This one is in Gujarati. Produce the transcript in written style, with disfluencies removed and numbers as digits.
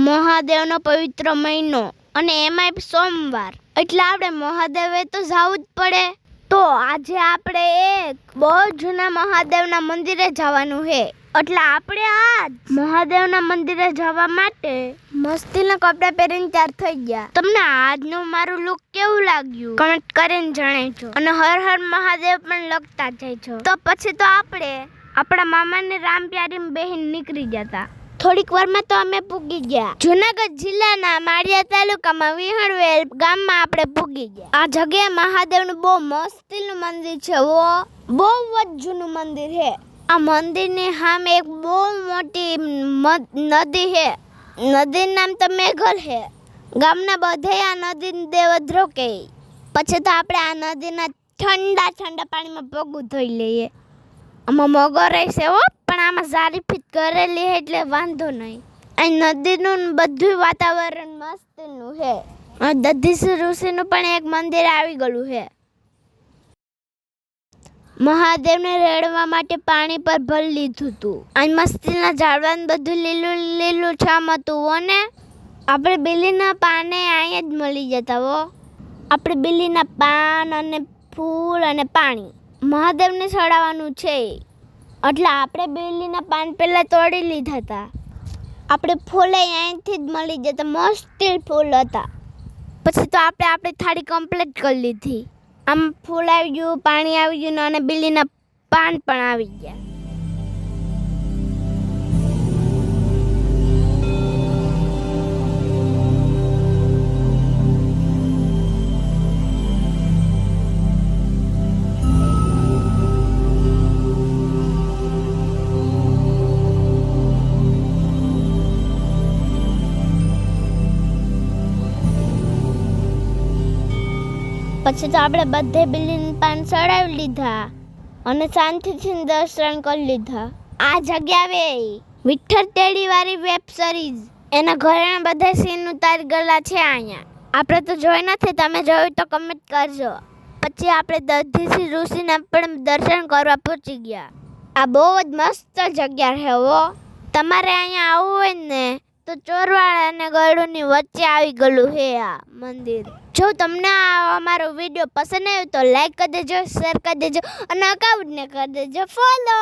મહાદેવનો પવિત્ર મહિનો અને એમાંય સોમવાર એટલે આપણે મહાદેવે તો જવું જ પડે. તો આજે આપણે એક બહુ જૂના મહાદેવના મંદિરે જવાનું છે. એટલે આપણે આજ મહાદેવના મંદિરે જવા માટે મસ્તીના કપડાં પહેરીને તૈયાર થઈ ગયા. તમને આજનું મારું લુક કેવું લાગ્યું કમેન્ટ કરીને જણાવજો અને હર હર મહાદેવ પણ લખતા જજો. તો પછી તો આપણે આપણા મામાને રામપ્યારીમાં બેહીને નીકળી જતા. થોડીક વારમાં તો અમે પૂગી ગયા જૂનાગઢ જિલ્લાના માળિયા તાલુકામાં વિહણવેલ ગામમાં આપણે પૂગી ગયા. આ જગ્યાએ મહાદેવનું બહુ મસ્તીનું મંદિર છે. બહુ જ જૂનું મંદિર છે. આ મંદિરની સામે એક બહુ મોટી નદી છે. નદીનું નામ તો મેઘલ છે. ગામના બધે આ નદીને દેવદ્રો કહે. પછી તો આપણે આ નદીના ઠંડા પાણીમાં પગ ધોઈ લઈએ. આમાં મગર રહેશે પણ આમાં સારી ફીટ કરેલી છે એટલે વાંધો નહીં. અહીં નદીનું બધું વાતાવરણ મસ્તનું છે. દધીસી ઋષિનું પણ એક મંદિર આવી ગયું છે. મહાદેવને રેડવા માટે પાણી પર ભરી લીધું હતું. અહીં મસ્તીના ઝાડવાનું બધું લીલું છમ હતું અને આપણે બીલીના પાને અહીંયા જ મળી જતા. આપણે બીલીના પાન અને ફૂલ અને પાણી મહાદેવને ચડાવવાનું છે. એટલે આપણે બેલીના પાન પહેલાં તોડી લીધા હતા. આપણે ફૂલે અહીંથી જ મળી જતા. મસ્ત ફૂલ હતા. પછી તો આપણે આપણી થાળી કમ્પ્લીટ કરી લીધી. આમ ફૂલ આવી ગયું, પાણી આવી ગયું અને બીલીના પાન પણ આવી ગયા. પછી તો આપણે બધે બીલીના પાન ચડાવી લીધા અને શાંતિથી દર્શન કરી લીધા. આ જગ્યાએ વિઠ્ઠલ ટેડી વાળી વેબ સિરીઝ એના ઘરેણા બધા સીન ઉતારી ગયેલા છે. અહીંયા આપણે તો જોઈ નથી, તમે જોયું તો કમેન્ટ કરજો. પછી આપણે દધીસી ઋષિના પણ દર્શન કરવા પહોંચી ગયા. આ બહુ જ મસ્ત જગ્યા છે. તમારે અહીંયા આવવું હોય ને તો ચોરવાડ અને ગળુની વચ્ચે આવી ગયેલું છે આ મંદિર. જો તમને આ અમારો વિડીયો પસંદ આવ્યો તો લાઈક કરી દેજો, શેર કરી દેજો અને અકાઉન્ટને કરી દેજો ફોલો.